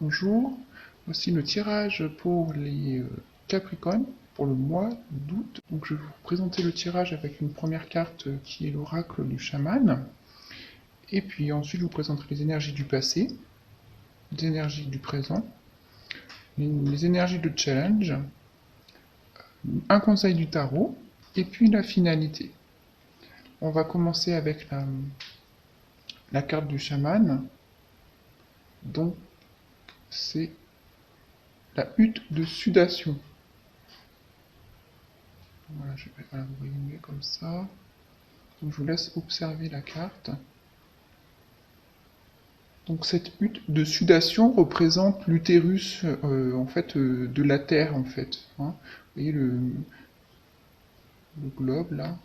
Bonjour, voici le tirage pour les Capricornes pour le mois d'août. Donc je vais vous présenter le tirage avec une première carte qui est l'oracle du chaman. Et puis ensuite je vous présenterai les énergies du passé, les énergies du présent, les énergies de challenge, un conseil du tarot et puis la finalité. On va commencer avec la carte du chaman. Donc c'est la hutte de sudation. Voilà, je vais la vous résumer comme ça. Donc je vous laisse observer la carte. Donc cette hutte de sudation représente l'utérus en fait de la Terre en fait, hein. Vous voyez le globe là,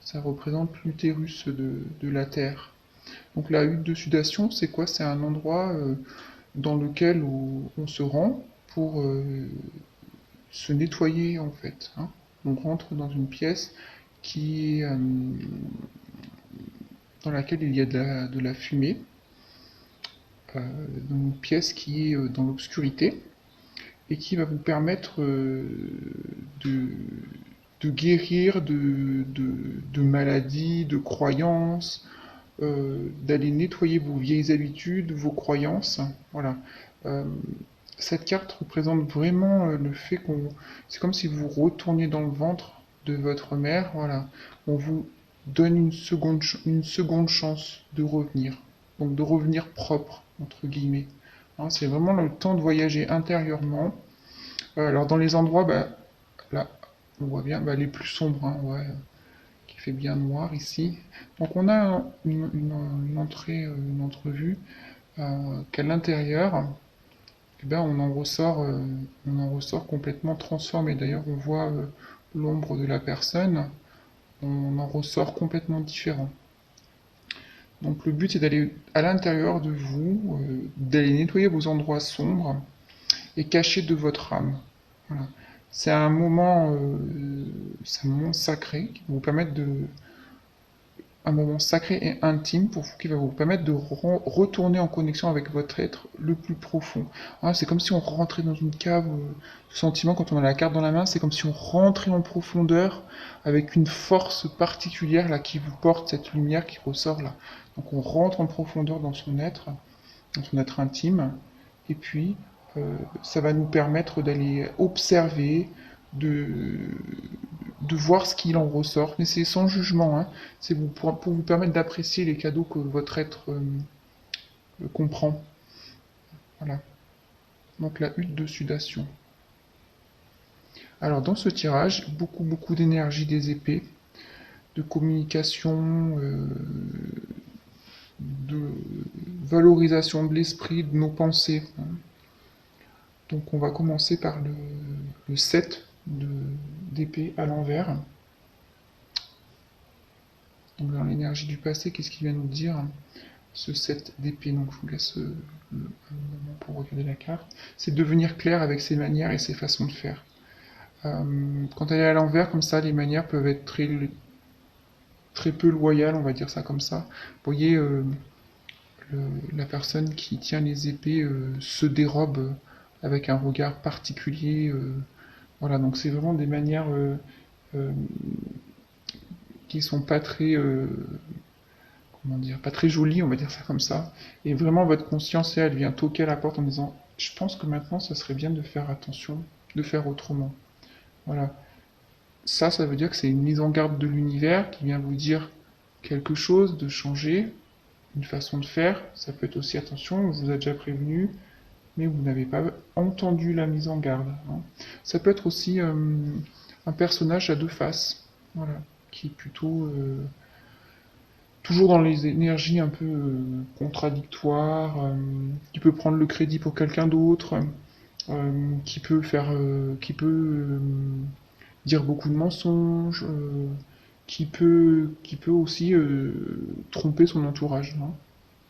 ça représente l'utérus de la Terre. Donc la hutte de sudation, c'est quoi? C'est un endroit dans lequel on se rend pour se nettoyer en fait, hein. On rentre dans une pièce qui est, dans laquelle il y a de la fumée, dans une pièce qui est dans l'obscurité et qui va vous permettre de, de guérir de maladies, de croyances, d'aller nettoyer vos vieilles habitudes, vos croyances. Voilà. Euh, cette carte représente vraiment le fait qu'on... C'est comme si vous retourniez dans le ventre de votre mère. Voilà. On vous donne une seconde chance de revenir. Donc de revenir propre, entre guillemets. Hein, c'est vraiment le temps de voyager intérieurement. Alors dans les endroits, bah, là, on voit bien bah, les plus sombres, hein, ouais, qui fait bien noir ici. Donc on a une entrée, une entrevue qu'à l'intérieur, eh ben, on en ressort complètement transformé. D'ailleurs, on voit l'ombre de la personne, on en ressort complètement différent. Donc le but c'est d'aller à l'intérieur de vous, d'aller nettoyer vos endroits sombres et cachés de votre âme. Voilà. C'est un moment sacré qui va vous permettre de, un moment sacré et intime pour vous qui va vous permettre de retourner en connexion avec votre être le plus profond. Hein, c'est comme si on rentrait dans une cave de sentiment quand on a la carte dans la main, c'est comme si on rentrait en profondeur avec une force particulière là qui vous porte cette lumière qui ressort là. Donc on rentre en profondeur dans son être intime, et puis ça va nous permettre d'aller observer, de, de voir ce qu'il en ressort, mais c'est sans jugement, hein. C'est pour vous permettre d'apprécier les cadeaux que votre être comprend. Voilà. Donc la hutte de sudation. Alors dans ce tirage, beaucoup d'énergie des épées, de communication, de valorisation de l'esprit, de nos pensées, hein. Donc on va commencer par le 7 d'épée à l'envers. Donc dans l'énergie du passé, qu'est-ce qu'il vient nous dire ce 7 d'épée? Donc je vous laisse un moment pour regarder la carte. C'est devenir clair avec ses manières et ses façons de faire. Quand elle est à l'envers, comme ça, les manières peuvent être très peu loyales, on va dire ça comme ça. Vous voyez, la personne qui tient les épées se dérobe avec un regard particulier. Voilà, donc c'est vraiment des manières euh, qui sont pas très, comment dire, pas très jolies, on va dire ça comme ça. Et vraiment, votre conscience, elle vient toquer à la porte en disant, je pense que maintenant, ça serait bien de faire attention, de faire autrement. Voilà. Ça veut dire que c'est une mise en garde de l'univers qui vient vous dire quelque chose, de changer, une façon de faire. Ça peut être aussi, attention, on vous a déjà prévenu, mais vous n'avez pas entendu la mise en garde, hein. Ça peut être aussi un personnage à deux faces, voilà, qui est plutôt toujours dans les énergies un peu contradictoires, qui peut prendre le crédit pour quelqu'un d'autre, qui peut dire beaucoup de mensonges, qui peut aussi tromper son entourage, hein,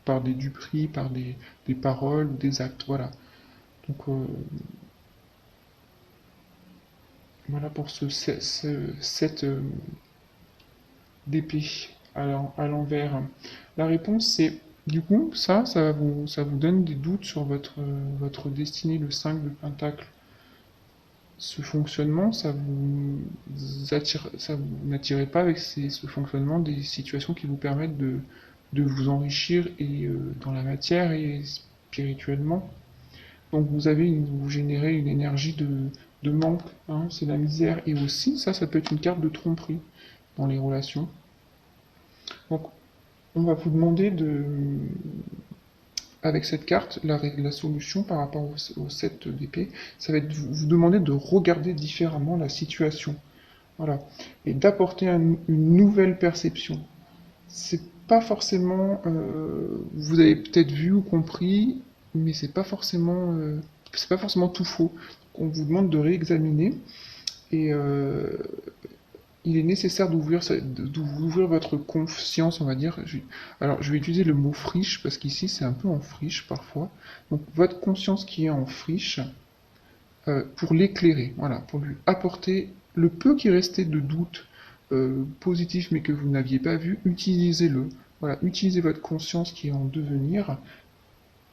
par des duperies, par des paroles ou des actes, voilà. Donc voilà pour cette d'épée à l'envers. La réponse c'est Du coup, ça vous donne des doutes sur votre destinée, le 5 de Pentacle. Ce fonctionnement, ça vous n'attirez pas avec ce fonctionnement des situations qui vous permettent de vous enrichir et dans la matière et spirituellement. Donc vous générez une énergie de manque, hein, c'est la misère. Et aussi, ça peut être une carte de tromperie dans les relations. Donc on va vous demander avec cette carte, la solution par rapport au 7 d'épée, ça va être vous demander de regarder différemment la situation. Voilà. Et d'apporter une nouvelle perception. C'est pas forcément. Vous avez peut-être vu ou compris, mais c'est pas forcément tout faux. On vous demande de réexaminer et il est nécessaire d'ouvrir votre conscience, on va dire. Alors, je vais utiliser le mot friche parce qu'ici c'est un peu en friche parfois. Donc, votre conscience qui est en friche, pour l'éclairer, voilà, pour lui apporter le peu qui restait de doute positif mais que vous n'aviez pas vu, utilisez-le. Voilà, utilisez votre conscience qui est en devenir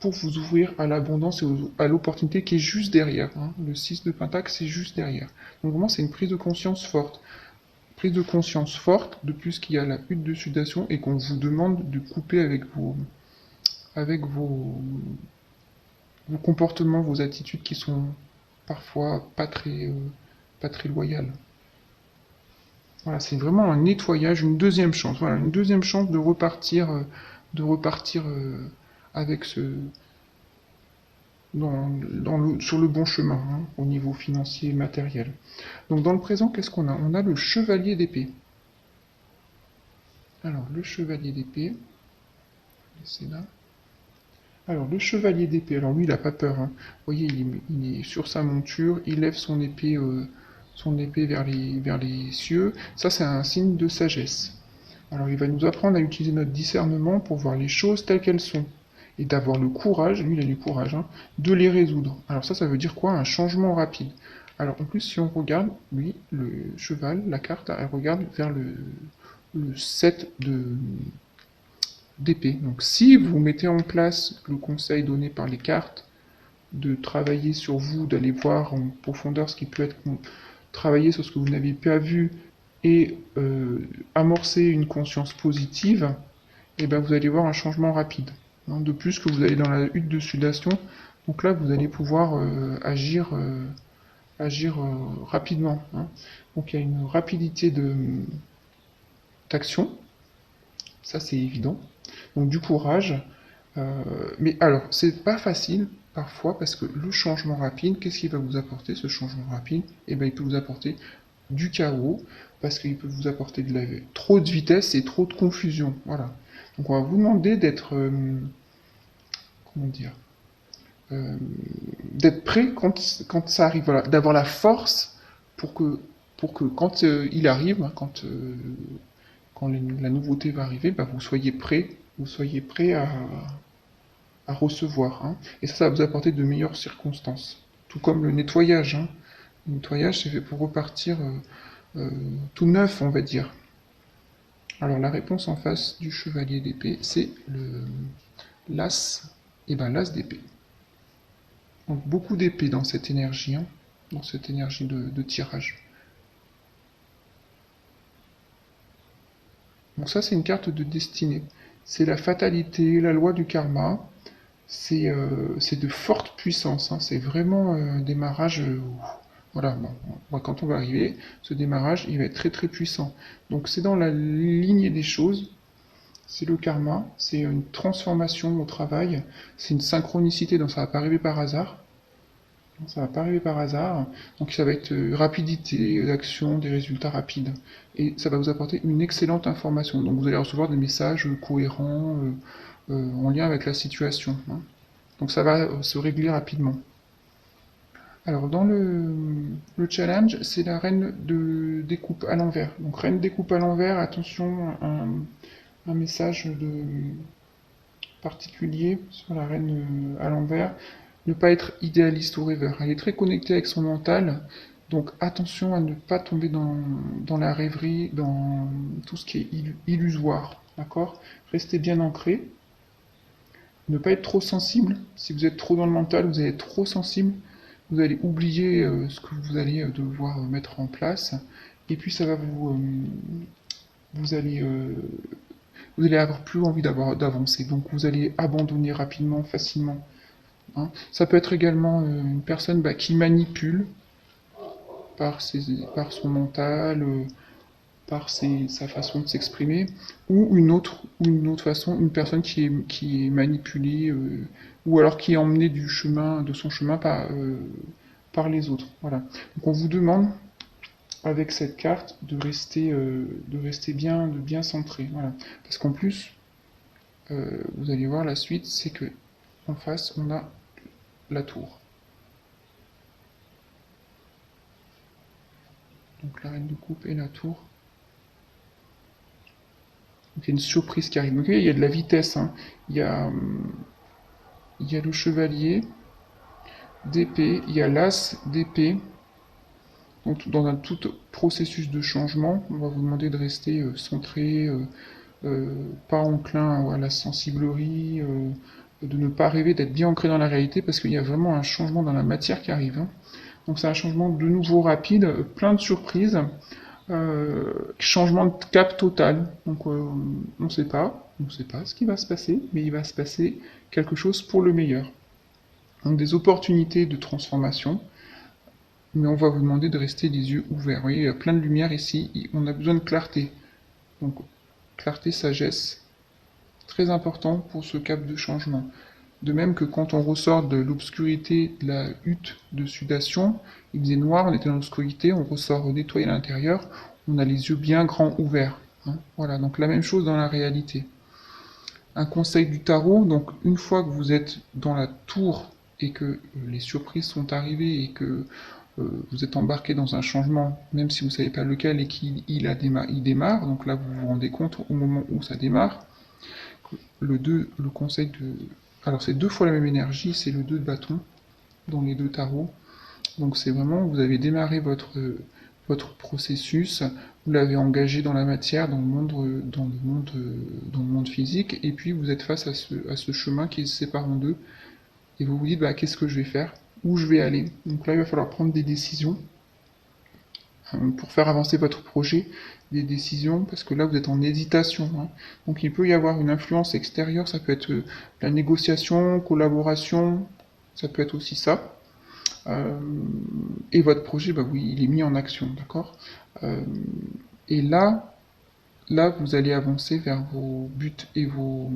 pour vous ouvrir à l'abondance et à l'opportunité qui est juste derrière, hein. Le 6 de Pentacle, c'est juste derrière. Donc vraiment, c'est une prise de conscience forte. Prise de conscience forte, de plus qu'il y a la hutte de sudation et qu'on vous demande de couper avec vos comportements, vos attitudes qui sont parfois pas très loyales. Voilà, c'est vraiment un nettoyage, une deuxième chance. Voilà, une deuxième chance de repartir avec sur le bon chemin, hein, au niveau financier et matériel. Donc dans le présent, qu'est-ce qu'on a? On a le chevalier d'épée. Alors, le chevalier d'épée, c'est là. Alors, le chevalier d'épée, alors lui, il n'a pas peur, hein. Vous voyez, il est sur sa monture, il lève son épée vers les cieux. Ça, c'est un signe de sagesse. Alors, il va nous apprendre à utiliser notre discernement pour voir les choses telles qu'elles sont. Et d'avoir le courage, lui, il a du courage, hein, de les résoudre. Alors, ça veut dire quoi? Un changement rapide. Alors, en plus, si on regarde, lui, le cheval, la carte, elle regarde vers le 7 d'épée. Donc si vous mettez en place le conseil donné par les cartes, de travailler sur vous, d'aller voir en profondeur ce qui peut être travailler sur ce que vous n'avez pas vu et amorcer une conscience positive, et ben vous allez voir un changement rapide. Hein. De plus que vous allez dans la hutte de sudation, donc là vous allez pouvoir agir rapidement. Hein. Donc il y a une rapidité d'action, ça c'est évident. Donc du courage. Mais alors, c'est pas facile parfois parce que le changement rapide, qu'est-ce qu'il va vous apporter ce changement rapide? Eh bien, il peut vous apporter du chaos parce qu'il peut vous apporter trop de vitesse et trop de confusion. Voilà. Donc, on va vous demander comment dire, euh, d'être prêt quand ça arrive. Voilà, d'avoir la force pour que, quand il arrive, hein, quand la nouveauté va arriver, bah, vous soyez prêt à recevoir. Hein. Et ça va vous apporter de meilleures circonstances. Tout comme le nettoyage. Hein. Le nettoyage, c'est fait pour repartir tout neuf, on va dire. Alors la réponse en face du chevalier d'épée, c'est l'as, et ben l'as d'épée. Donc beaucoup d'épée dans cette énergie, hein, dans cette énergie de tirage. Donc ça, c'est une carte de destinée. C'est la fatalité, la loi du karma. C'est de forte puissance. Hein. C'est vraiment un démarrage. Voilà, bon, quand on va arriver, ce démarrage, il va être très très puissant. Donc c'est dans la lignée des choses. C'est le karma, c'est une transformation au travail, c'est une synchronicité, donc ça va pas arriver par hasard. Ça va pas arriver par hasard. Donc ça va être rapidité d'action, des résultats rapides. Et ça va vous apporter une excellente information. Donc vous allez recevoir des messages cohérents en lien avec la situation. Hein. Donc ça va se régler rapidement. Alors dans le challenge, c'est la reine de découpe à l'envers. Donc reine découpe à l'envers, attention, un message particulier sur la reine à l'envers. Ne pas être idéaliste ou rêveur. Elle est très connectée avec son mental, donc attention à ne pas tomber dans la rêverie, dans tout ce qui est illusoire. D'accord? Restez bien ancré. ne pas être trop sensible. Si vous êtes trop dans le mental, vous allez être trop sensible. Vous allez oublier ce que vous allez devoir mettre en place. Et puis ça va vous allez, vous allez avoir plus envie d'avancer. Donc vous allez abandonner rapidement, facilement. Hein. Ça peut être également une personne qui manipule par son mental, sa façon de s'exprimer, ou une autre façon, une personne qui est manipulée, ou alors qui est emmenée de son chemin par les autres. Voilà. Donc on vous demande avec cette carte de rester bien centré. Voilà. Parce qu'en plus, vous allez voir la suite, c'est que en face on a la tour. Donc la reine de coupe et la tour. Donc il y a une surprise qui arrive. Donc il y a de la vitesse. Hein. Il, y a, il y a le chevalier d'épée, il y a l'as d'épée. Donc dans un tout processus de changement, on va vous demander de rester centré, pas enclin à la sensiblerie, de ne pas rêver, d'être bien ancré dans la réalité, parce qu'il y a vraiment un changement dans la matière qui arrive. Hein. Donc c'est un changement de nouveau rapide, plein de surprises. Changement de cap total. Donc on ne sait pas, ce qui va se passer, mais il va se passer quelque chose pour le meilleur. Donc des opportunités de transformation, mais on va vous demander de rester les yeux ouverts. Vous voyez, il y a plein de lumière ici, on a besoin de clarté. Donc clarté, sagesse, très important pour ce cap de changement. De même que quand on ressort de l'obscurité de la hutte de sudation, il faisait noir, on était dans l'obscurité, on ressort nettoyé à l'intérieur, on a les yeux bien grands ouverts. Hein. Voilà, donc la même chose dans la réalité. Un conseil du tarot, donc une fois que vous êtes dans la tour et que les surprises sont arrivées et que vous êtes embarqué dans un changement, même si vous ne savez pas lequel et qu'il il démarre, donc là vous vous rendez compte au moment où ça démarre, le conseil de... Alors c'est deux fois la même énergie, c'est le 2 de bâton dans les deux tarots. Donc c'est vraiment, vous avez démarré votre processus, vous l'avez engagé dans la matière, dans le monde physique, et puis vous êtes face à ce chemin qui se sépare en deux, et vous vous dites, qu'est-ce que je vais faire? Où je vais aller? Donc là, il va falloir prendre des décisions pour faire avancer votre projet, des décisions, parce que là, vous êtes en hésitation. Hein. Donc il peut y avoir une influence extérieure, ça peut être la négociation, collaboration, ça peut être aussi ça. Et votre projet, oui, il est mis en action, d'accord. Et là, vous allez avancer vers vos buts et vos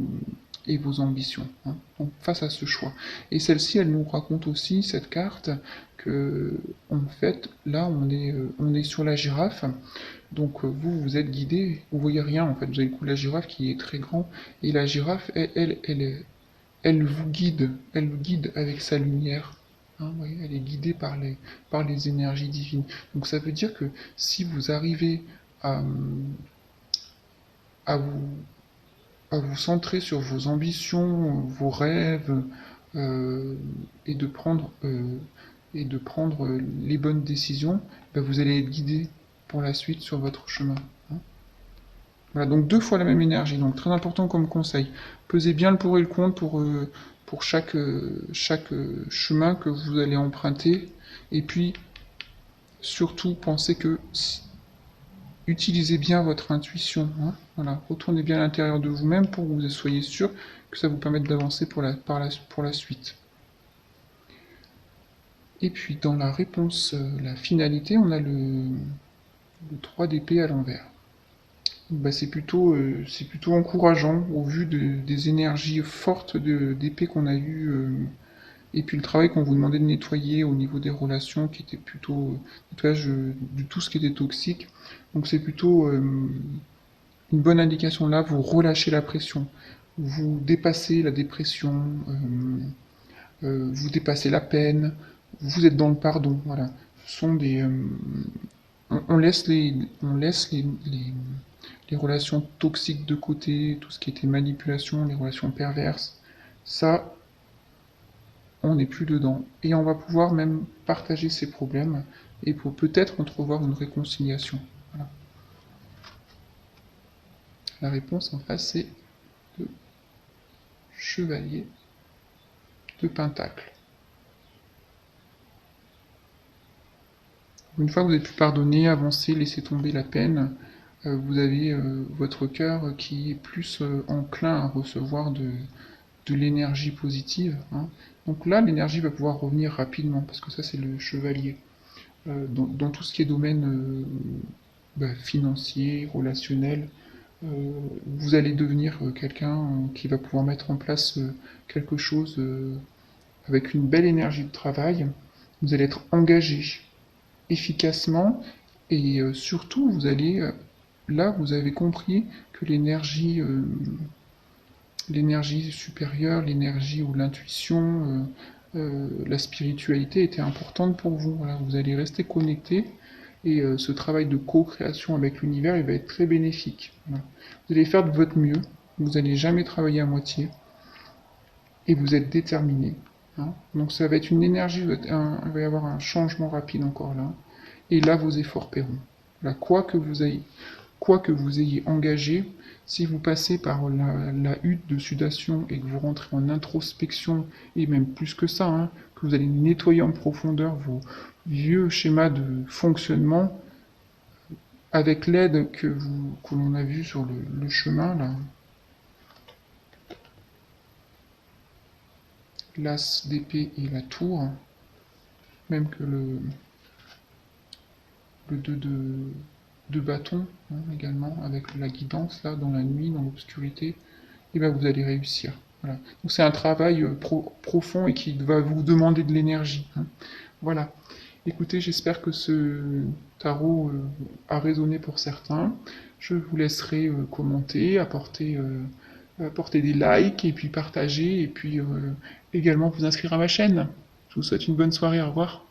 ambitions, hein, donc face à ce choix. Et celle-ci, elle nous raconte aussi, cette carte, que en fait, là, on est sur la girafe, donc vous êtes guidé, vous voyez rien, en fait, vous avez le coup de la girafe qui est très grand, et la girafe, elle vous guide avec sa lumière. Hein, voyez, elle est guidée par les énergies divines. Donc ça veut dire que si vous arrivez à, à vous à vous centrer sur vos ambitions, vos rêves, euh, et de prendre, euh, les bonnes décisions, vous allez être guidé pour la suite sur votre chemin. Hein. Voilà, donc deux fois la même énergie, donc très important comme conseil. Pesez bien le pour et le contre pour chaque chemin que vous allez emprunter, et puis surtout pensez que utilisez bien votre intuition. Hein. Voilà. Retournez bien à l'intérieur de vous-même pour que vous soyez sûr que ça vous permette d'avancer pour la suite. Et puis dans la réponse, la finalité, on a le 3 d'épée à l'envers. C'est plutôt encourageant au vu des énergies fortes d'épée qu'on a eues. Et puis le travail qu'on vous demandait de nettoyer au niveau des relations, qui était plutôt nettoyage de tout ce qui était toxique. Donc c'est plutôt une bonne indication là, vous relâchez la pression, vous dépassez la dépression, vous dépassez la peine, vous êtes dans le pardon. Voilà. Ce sont des, on laisse les relations toxiques de côté, tout ce qui était manipulation, les relations perverses. Ça, on n'est plus dedans. Et on va pouvoir même partager ces problèmes et pour peut-être entrevoir une réconciliation. Voilà. La réponse en face, c'est le chevalier de Pentacle. Une fois que vous avez pu pardonner, avancer, laisser tomber la peine, vous avez votre cœur qui est plus enclin à recevoir de l'énergie positive, hein. Donc là, l'énergie va pouvoir revenir rapidement, parce que ça, c'est le chevalier. Dans tout ce qui est domaine financier, relationnel, vous allez devenir quelqu'un qui va pouvoir mettre en place quelque chose avec une belle énergie de travail. Vous allez être engagé efficacement et surtout, là, vous avez compris que l'énergie supérieure, l'énergie ou l'intuition, la spiritualité était importante pour vous. Voilà, vous allez rester connecté et ce travail de co-création avec l'univers, il va être très bénéfique. Voilà. Vous allez faire de votre mieux, vous n'allez jamais travailler à moitié et vous êtes déterminé, hein. Donc ça va être une énergie, il va y avoir un changement rapide encore là. Et là, vos efforts paieront. Là, quoi que vous ayez engagé, si vous passez par la hutte de sudation et que vous rentrez en introspection, et même plus que ça, hein, que vous allez nettoyer en profondeur vos vieux schémas de fonctionnement, avec l'aide que l'on a vu sur le chemin, là, l'as d'épée et la tour, même que le 2 de bâton, hein, également, avec la guidance, là, dans la nuit, dans l'obscurité, et ben vous allez réussir. Voilà. Donc c'est un travail profond et qui va vous demander de l'énergie, hein. Voilà. Écoutez, j'espère que ce tarot a résonné pour certains. Je vous laisserai commenter, apporter des likes et puis partager et puis également vous inscrire à ma chaîne. Je vous souhaite une bonne soirée, au revoir.